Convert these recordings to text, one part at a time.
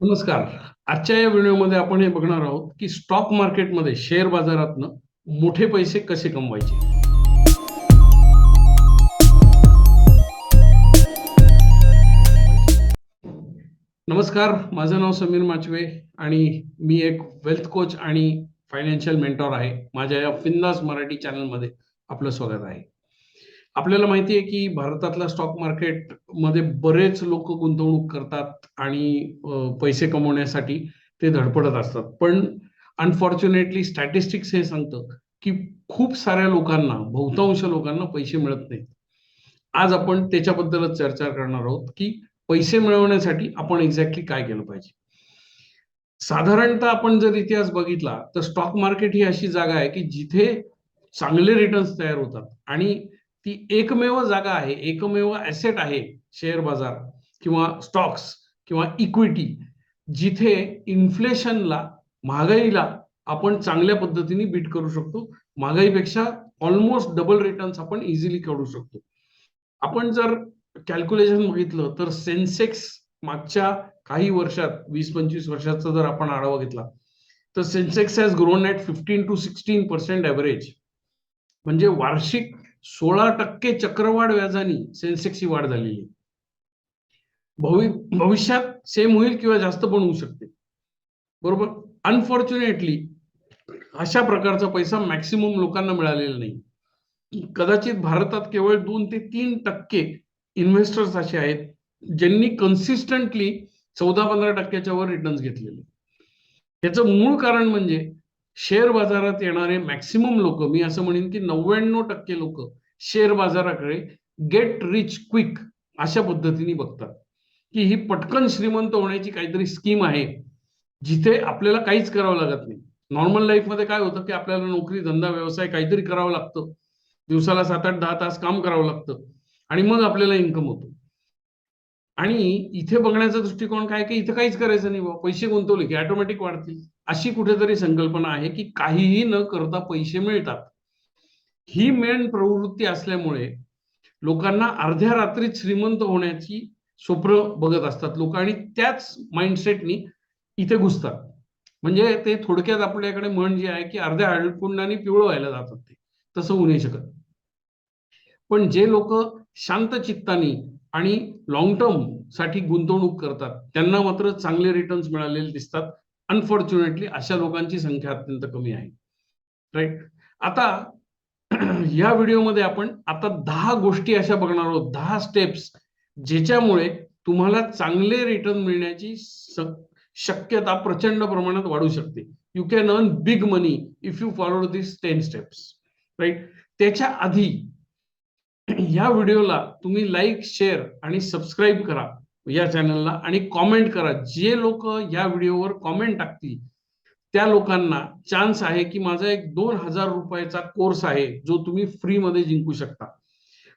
नमस्कार. आजच्या या व्हिडिओमध्ये आपण हे बघणार आहोत की स्टॉक मार्केटमध्ये शेअर बाजारातनं मोठे पैसे कसे कमवायचे. नमस्कार, माझं नाव समीर माचवे आणि मी एक वेल्थ कोच आणि फायनान्शियल मेंटॉर आहे. माझ्या या फिंदास मराठी चॅनलमध्ये आपलं स्वागत आहे. आपल्याला माहिती आहे की भारतातल्या स्टॉक मार्केटमध्ये बरेच लोक गुंतवणूक करतात आणि पैसे कमवण्यासाठी ते धडपडत असतात. पण अनफॉर्च्युनेटली स्टॅटिस्टिक्स हे सांगतं की खूप साऱ्या लोकांना, बहुतांश लोकांना पैसे मिळत नाहीत. आज आपण त्याच्याबद्दलच चर्चा करणार आहोत की पैसे मिळवण्यासाठी आपण एक्झॅक्टली काय केलं पाहिजे. साधारणतः आपण जर इतिहास बघितला तर स्टॉक मार्केट ही अशी जागा आहे की जिथे चांगले रिटर्न्स तयार होतात आणि ती एकमेव जागा आहे, एकमेव ऍसेट आहे शेअर बाजार किंवा स्टॉक्स किंवा इक्विटी, जिथे इन्फ्लेशनला, महागाईला आपण चांगल्या पद्धतीने बीट करू शकतो. महागाईपेक्षा ऑलमोस्ट डबल रिटर्न्स आपण इझिली काढू शकतो. आपण जर कॅल्क्युलेशन बघितलं तर सेन्सेक्स मागच्या काही वर्षात, 20-25 वर्षाचा जर आपण आढावा घेतला तर Sensex has grown at 15 to 16% average. म्हणजे वार्षिक 16% चक्रवाढ व्याजाने सेन्सेक्सची वाढ झालेली. भविष्यात सेम होईल किंवा जास्त पण होऊ शकते, बरोबर. अनफॉर्च्युनेटली अशा प्रकारचा पैसा मॅक्सिमम लोकांना मिळालेला नाही. कदाचित भारतात केवळ 2 ते 3% इन्व्हेस्टर्स असे आहेत ज्यांनी कन्सिस्टंटली 14-15% वर रिटर्न्स घेतलेले. याचं मूळ कारण म्हणजे शेअर बाजारात येणारे मॅक्सिमम लोक, मी असं म्हणेन की 99% लोक शेअर बाजाराकडे गेट रिच क्विक अशा पद्धतीने बघतात की ही पटकन श्रीमंत होण्याची काहीतरी स्कीम आहे जिथे आपल्याला काहीच करावं लागत नाही. नॉर्मल लाईफमध्ये काय होतं की आपल्याला नोकरी, धंदा, व्यवसाय काहीतरी करावं लागतं. दिवसाला 7-8-10 तास काम करावं लागतं आणि मग आपल्याला इन्कम होतो. आणि इथे बघण्याचा दृष्टिकोन काय की इथे काहीच करायचं नाही, पैसे गुंतवले की ऑटोमॅटिक वाढतील, अशी कुठेतरी संकल्पना आहे की काहीही न करता पैसे मिळतात. ही मेन प्रवृत्ती असल्यामुळे लोकांना अर्ध्या रात्रीत श्रीमंत होण्याची स्वप्न बघत असतात लोक आणि त्याच माइंडसेटनी इथे घुसतात. म्हणजे ते थोडक्यात आपल्याकडे म्हण जी आहे की अर्ध्या हळकुंडाने पिवळं व्हायला जातात, ते तसं होऊ नाही शकत. पण जे लोक शांत चित्तानी आणि लॉंग टर्म साठी गुंतवणूक करतात त्यांना मात्र चांगले रिटर्न्स मिळालेले दिसतात. अनफॉर्च्युनेटली अशा लोकांची संख्या अत्यंत कमी आहे, राईट. आता या व्हिडिओमध्ये आपण आता 10 गोष्टी अशा बघणार आहोत, 10 स्टेप्स, ज्याच्यामुळे तुम्हाला चांगले रिटर्न मिळण्याची शक्यता प्रचंड प्रमाणात वाढू शकते. You can earn big money if you follow this 10 steps, right. त्याच्या आधी या व्हिडिओला तुम्ही लाईक, शेअर आणि सबस्क्राईब करा या चॅनलला आणि कॉमेंट करा. जे लोक या व्हिडिओवर कॉमेंट टाकतील त्या लोकांना चान्स आहे की माझा एक 2000 रुपयाचा कोर्स आहे जो तुम्ही फ्री मध्ये जिंकू शकता.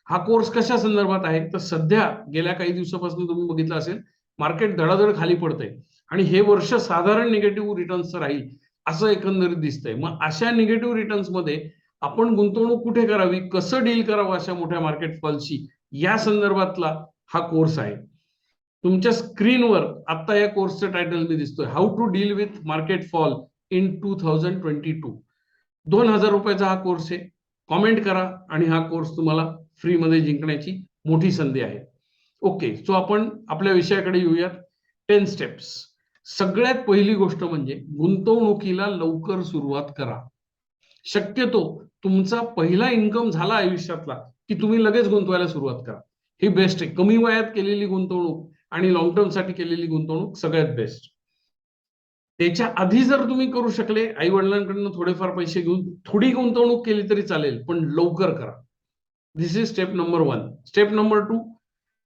हा कोर्स कशा संदर्भात आहे तर सध्या गेल्या काही दिवसापासून तुम्ही बघितलं असेल मार्केट धडाधड खाली पडतंय आणि हे वर्ष साधारण निगेटिव्ह रिटर्न्स राहील असं एकंदरीत दिसतंय. मग अशा निगेटिव्ह रिटर्न्स मध्ये आपण गुंतवणूक कुठे करावी, कसं डील करावं अशा मोठ्या मार्केट फॉलशी, या संदर्भातला हा कोर्स आहे. तुमच्या स्क्रीनवर आता या कोर्सचं टायटल मी दिसतोय, how to deal with market fall in 2022. 2000 रुपयाचा हा कोर्स आहे. कॉमेंट करा आणि हा कोर्स तुम्हाला फ्री मध्ये जिंकण्याची मोठी संधी आहे. ओके, सो आपण आपल्या विषयाकडे येऊयात. 10 स्टेप्स. सगळ्यात पहिली गोष्ट म्हणजे गुंतवणुकीला लवकर सुरुवात करा. शक्यतो तुमचा पहिला इन्कम झाला आयुष्यातला की तुम्ही लगेच गुंतवायला सुरुवात करा. ही बेस्ट आहे. कमी वयात केलेली गुंतवणूक आणि लॉंग टर्म साठी केलेली गुंतवणूक सगळ्यात बेस्ट. त्याच्या आधी जर तुम्ही करू शकले, आई वडिलांकडून थोडेफार पैसे घेऊन थोडी गुंतवणूक केली तरी चालेल, पण लवकर करा. This is step number 1. Step number 2,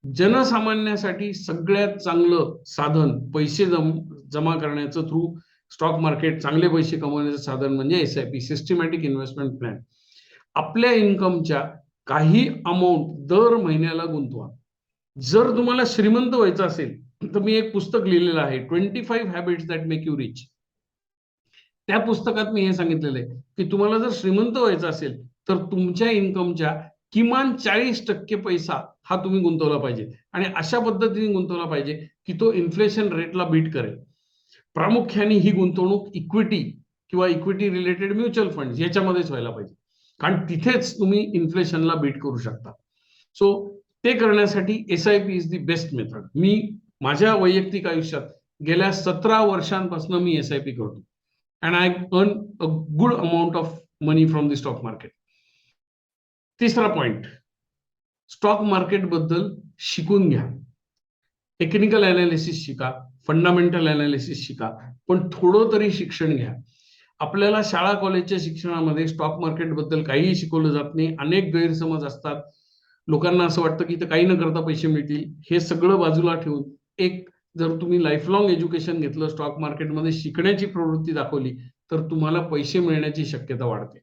जनसामान्यासाठी सगळ्यात चांगलं साधन पैसे जमा करण्याचं थ्रू स्टॉक मार्केट, चांगले पैसे कमवण्याचं साधन म्हणजे SIP, सिस्टमॅटिक इन्व्हेस्टमेंट प्लॅन. आपल्या इन्कमच्या काही अमाऊंट दर महिन्याला गुंतवा. जर तुम्हाला श्रीमंत व्हायचं असेल तर मी एक पुस्तक लिहिलेलं आहे, 25 habits that make you rich. त्या पुस्तकात मी हे सांगितलेलं आहे की तुम्हाला जर श्रीमंत व्हायचं असेल तर तुमच्या इन्कमच्या किमान 40% पैसा हा तुम्ही गुंतवला पाहिजे आणि अशा पद्धतीने गुंतवला पाहिजे की तो इन्फ्लेशन रेटला बीट करेल. प्रामुख्याने ही गुंतवणूक इक्विटी किंवा इक्विटी रिलेटेड म्युच्युअल फंड याच्यामध्येच व्हायला पाहिजे, कारण तिथेच तुम्ही इन्फ्लेशनला बीट करू शकता. सो ते करण्यासाठी SIP is the best method. मी माझ्या वैयक्तिक आयुष्यात गेल्या 17 वर्षांपासून मी SIP करतो and I earn a good amount of money from the stock market. तिसरा पॉइंट, स्टॉक मार्केट बद्दल शिकून घ्या. टेक्निकल अनालिसिस शिका, फंडामेंटल अनालिसिस शिका, पण थोडं तरी शिक्षण घ्या. आपल्याला शाळा कॉलेजच्या शिक्षणामध्ये स्टॉक मार्केट बद्दल काहीही शिकवलं जात नाही. अनेक गैरसमज असतात. लोकांना असं वाटतं की इथं काही न करता पैसे मिळतील. हे सगळं बाजूला ठेवून एक जर तुम्ही लाईफलॉंग एज्युकेशन घेतलं, स्टॉक मार्केटमध्ये शिकण्याची प्रवृत्ती दाखवली, तर तुम्हाला पैसे मिळण्याची शक्यता वाढते.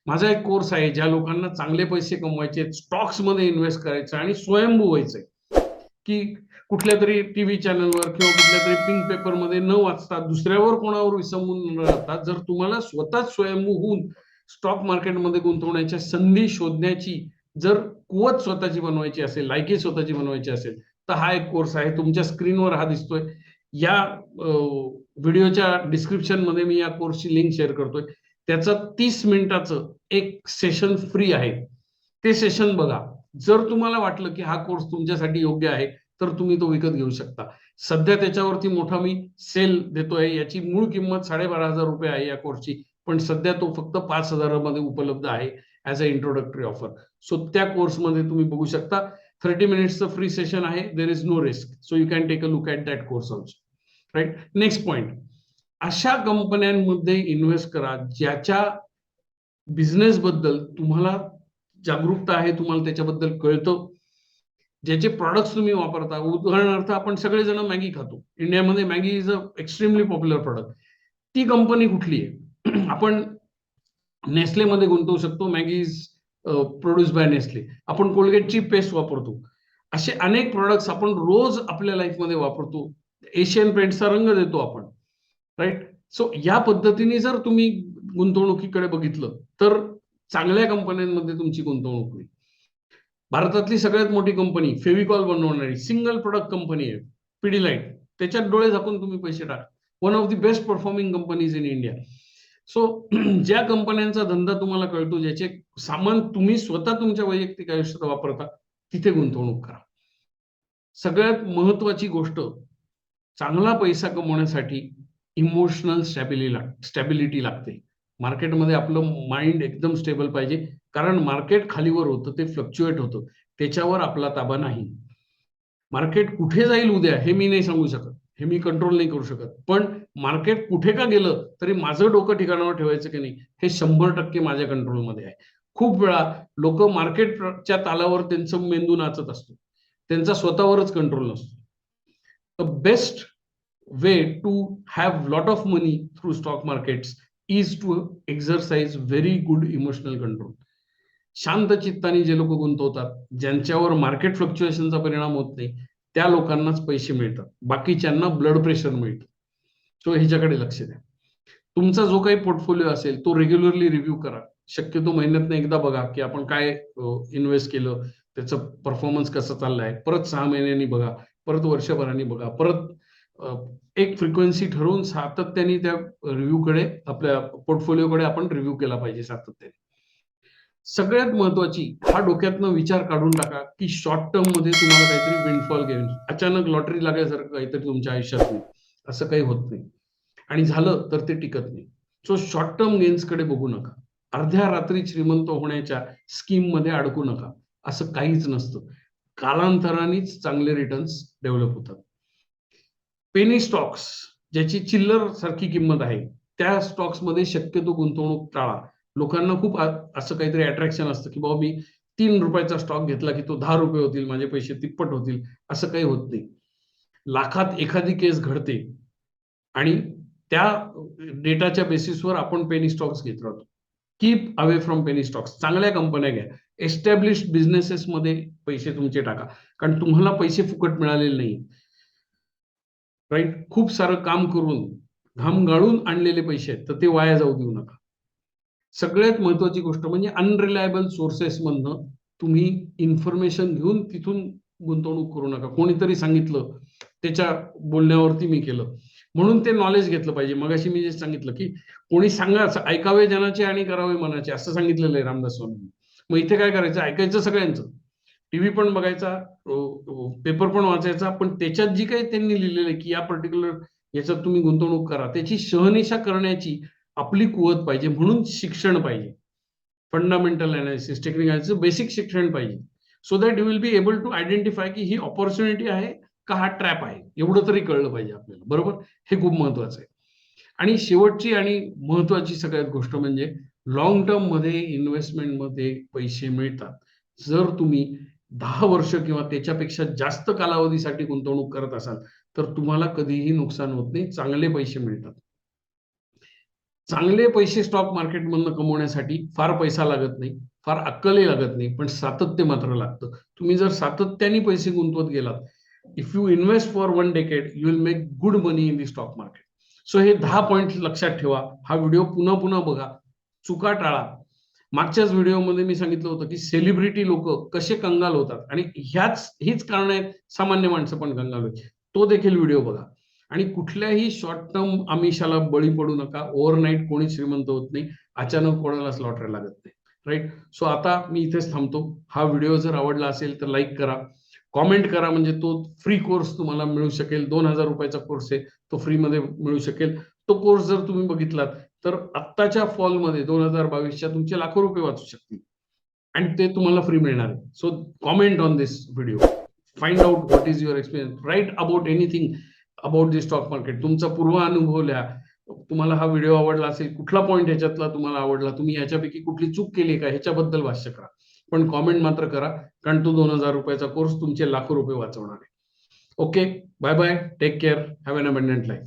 माझा एक कोर्स आहे, ज्या लोकांना चांगले पैसे कमवायचे, स्टॉक्समध्ये इन्व्हेस्ट करायचं आणि स्वयंभू व्हायचंय, की कुठल्या तरी टीव्ही चॅनलवर किंवा कुठल्या तरी पिंक पेपरमध्ये न वाचता, दुसऱ्यावर कोणावर विसंबून न राहता, जर तुम्हाला स्वतःच स्वयंभू होऊन स्टॉक मार्केटमध्ये गुंतवण्याच्या संधी शोधण्याची जर कुवत स्वतःची बनवायची असेल, लायकी स्वतःची बनवायची असेल, तर हा एक कोर्स आहे. तुमच्या स्क्रीनवर हा दिसतोय. या व्हिडिओच्या डिस्क्रिप्शन मध्ये मी या कोर्सची लिंक शेअर करतोय. त्याचं 30 मिनिटाचं एक सेशन फ्री आहे. ते सेशन बघा. जर तुम्हाला वाटलं की हा कोर्स तुमच्यासाठी योग्य आहे, तर तुम्ही तो विकत घेऊ शकता. सध्या त्याच्यावरती मोठा मी सेल देतोय. याची मूळ किंमत 12,500 रुपये आहे या कोर्सची, पण सध्या तो फक्त 5,000 मध्ये उपलब्ध आहे as a introductory offer. So त्या कोर्समध्ये तुम्ही बघू शकता. 30 मिनिट्सचं फ्री सेशन आहे. There is no risk, so you can take a look at that course also. Right. Next point, अशा कंपन्यांमध्ये इन्व्हेस्ट करा ज्याच्या बिझनेस बद्दल तुम्हाला जागरूकता आहे, तुम्हाला त्याच्याबद्दल कळतं, ज्याचे प्रॉडक्ट्स तुम्ही वापरता. उदाहरणार्थ, आपण सगळेजण मॅगी खातो. इंडियामध्ये Maggi is a extremely popular product. ती कंपनी कुठली आहे? आपण नेस्लेमध्ये गुंतवू शकतो. Maggi is produce by Nestle. आपण कोलगेटची पेस्ट वापरतो. असे अनेक प्रॉडक्ट्स आपण रोज आपल्या लाईफमध्ये वापरतो. एशियन पेंट्सचा रंग देतो आपण. राईट. सो या पद्धतीने जर तुम्ही गुंतवणुकीकडे बघितलं, तर चांगल्या कंपन्यांमध्ये तुमची गुंतवणूक होईल. भारतातली सगळ्यात मोठी कंपनी फेविकॉल बनवणारी सिंगल प्रोडक्ट कंपनी आहे पिडिलाइट. त्याच्यात डोळे झाकून तुम्ही पैसे टाका. One of the best performing companies in India. So ज्या कंपन्यांचा धंदा तुम्हाला कळतो, ज्याचे सामान तुम्ही स्वतः तुमच्या वैयक्तिक आयुष्यात वापरता, तिथे गुंतवणूक करा. सगळ्यात महत्वाची गोष्ट, चांगला पैसा कमवण्यासाठी इमोशनल स्टॅबिलिटी लागते. मार्केटमध्ये आपलं माइंड एकदम स्टेबल पाहिजे, कारण मार्केट खालीवर होतं, ते फ्लक्च्युएट होतं, त्याच्यावर आपला ताबा नाही. मार्केट कुठे जाईल उद्या हे मी नाही सांगू शकत, हे मी कंट्रोल नाही करू शकत, पण मार्केट कुठे का गेलं तरी माझं डोकं ठिकाणावर ठेवायचं की नाही हे 100% माझ्या कंट्रोलमध्ये आहे. खूप वेळा लोक मार्केटच्या तालावर त्यांचं मेंदू नाचत असतो, त्यांचा स्वतःवरच कंट्रोल नसतो. The best way to have lot of money through stock markets is to exercise very good emotional control. शांत चित्ताने जे लोक गुंतवतात, ज्यांच्यावर मार्केट फ्लक्च्युएशनचा परिणाम होत नाही, त्या लोकांनाच पैसे मिळतात. बाकीच्यांना ब्लड प्रेशर मिळतं. सो ह्याच्याकडे लक्ष द्या. तुमचा जो काही पोर्टफोलिओ असेल तो रेग्युलरली रिव्ह्यू करा. शक्यतो महिन्यातनं एकदा बघा की आपण काय इन्व्हेस्ट केलं, त्याचं परफॉर्मन्स कसं चाललंय. परत 6 महिन्यांनी बघा, परत वर्षभराने बघा, परत एक फ्रिक्वेन्सी ठरवून सातत्याने त्या रिव्ह्यूकडे, आपल्या पोर्टफोलिओकडे आपण रिव्ह्यू केला पाहिजे सातत्याने. सगळ्यात महत्वाची, हा डोक्यातनं विचार काढून टाका की शॉर्ट टर्म मध्ये तुम्हाला काहीतरी विंडफॉल घेऊन अचानक लॉटरी लागल्यासारखं काहीतरी तुमच्या आयुष्यात होईल, असं काही होत नाही. आणि झालं तर ते टिकत नाही. सो शॉर्ट टर्म गेन्स कडे बघू नका. अर्ध्या रात्री श्रीमंत होण्याच्या स्कीम मध्ये अडकू नका. असं काहीच नसतं. कालांतरानेच चांगले रिटर्न्स डेव्हलप होतात. पेनी स्टॉक्स, ज्याची चिल्लर सारखी किंमत आहे, त्या स्टॉक्स मध्ये शक्यतो गुंतवणूक टाळा. लोकांना खूप असं काहीतरी अट्रॅक्शन असतं की बाबा मी 3 रुपयाचा स्टॉक घेतला की तो 10 रुपये होतील, माझे पैसे तिप्पट होतील. असं काही होत नाही. लाखात एखादी केस घडते आणि त्या डेटाच्या बेसिसवर आपण पेनी स्टॉक्स घेत राहतो. Keep away from penny stocks. चांगल्या कंपन्या घ्या. एस्टॅब्लिश्ड बिझनेसेस मध्ये पैसे तुमचे टाका, कारण तुम्हाला पैसे फुकट मिळालेले नाही. राईट. खूप सारं काम करून घाम गाळून आणलेले पैसे आहेत, तर ते वाया जाऊ देऊ नका. सगळ्यात महत्वाची गोष्ट म्हणजे अनरिलायबल सोर्सेस मधनं तुम्ही इन्फॉर्मेशन घेऊन तिथून गुंतवणूक करू नका. कोणीतरी सांगितलं, त्याच्या बोलण्यावरती मी केलं, म्हणून ते नॉलेज घेतलं पाहिजे. मगाशी मी जे सांगितलं की कोणी सांगा, ऐकावे जनाचे आणि करावे मनाचे, असं सांगितलेलं आहे रामदास स्वामींनी. मग इथे काय करायचं, ऐकायचं सगळ्यांचं, टीव्ही पण बघायचा, पेपर पण वाचायचा, पण त्याच्यात जी काही त्यांनी लिहिलेलं आहे की या पर्टिक्युलर याच्यात तुम्ही गुंतवणूक करा, त्याची शहानिशा करण्याची आपली कुवत पाहिजे. म्हणून शिक्षण पाहिजे, फंडामेंटल अनालिसिस, टेक्निकल बेसिक शिक्षण पाहिजे. So that you will be able to identify की ही ऑपॉर्च्युनिटी आहे का हा ट्रॅप आहे, एवढं तरी कळलं पाहिजे आपल्याला. बरोबर, हे खूप महत्वाचं आहे. आणि शेवटची आणि महत्वाची सगळ्यात गोष्ट म्हणजे लॉंग टर्म मध्ये इन्व्हेस्टमेंटमध्ये पैसे मिळतात जर तुम्ही 10 वर्ष किंवा त्याच्यापेक्षा जास्त कालावधीसाठी गुंतवणूक करत असाल तर तुम्हाला कधीही नुकसान होत नाही, चांगले पैसे मिळतात. चांगले पैसे स्टॉक मार्केटमधनं कमवण्यासाठी फार पैसा लागत नाही, फार अक्कलही लागत नाही, पण सातत्य मात्र लागतं. तुम्ही जर सातत्याने पैसे गुंतवत गेलात, if you invest for 1 decade you will make good money in the stock market. So हे 10 पॉइंट लक्षात ठेवा. हा व्हिडिओ पुन्हा पुन्हा बघा, चुका टाळा. मागच्याच व्हिडिओमध्ये मी सांगितलं होतं की सेलिब्रिटी लोक कसे कंगाल होतात आणि हीच कारण आहेत सामान्य माणसं पण कंगाल होते. तो देखील व्हिडिओ बघा. आणि कुठल्याही शॉर्ट टर्म आमिषाला बळी पडू नका. ओव्हरनाईट कोणी श्रीमंत होत नाही, अचानक कोणालाच लॉटरी लागत नाही. राईट. सो आता मी इथेच थांबतो. हा व्हिडिओ जर आवडला असेल तर लाईक करा, कॉमेंट करा, म्हणजे तो फ्री कोर्स तुम्हाला मिळू शकेल. 2000 रुपयाचा कोर्स आहे, तो फ्री मध्ये मिळू शकेल. तो कोर्स जर तुम्ही बघितलात तर आत्ताच्या फॉलमध्ये 2022च्या तुमचे लाखो रुपये वाचू शकतील आणि ते तुम्हाला फ्री मिळणार आहे. So comment on this video, find out what is your experience, right about anything about the stock market. तुमचा पूर्व अनुभव लिहा. तुम्हाला हा व्हिडिओ आवडला असेल, कुठला पॉईंट ह्याच्यातला तुम्हाला आवडला, तुम्ही याच्यापैकी कुठली चूक केली का, ह्याच्याबद्दल भाष्य करा. पण कॉमेंट मात्र करा, कारण तो 2000 रुपयाचा कोर्स तुमचे लाखो रुपये वाचवणार आहे. Okay, bye bye, take care, have an abundant life.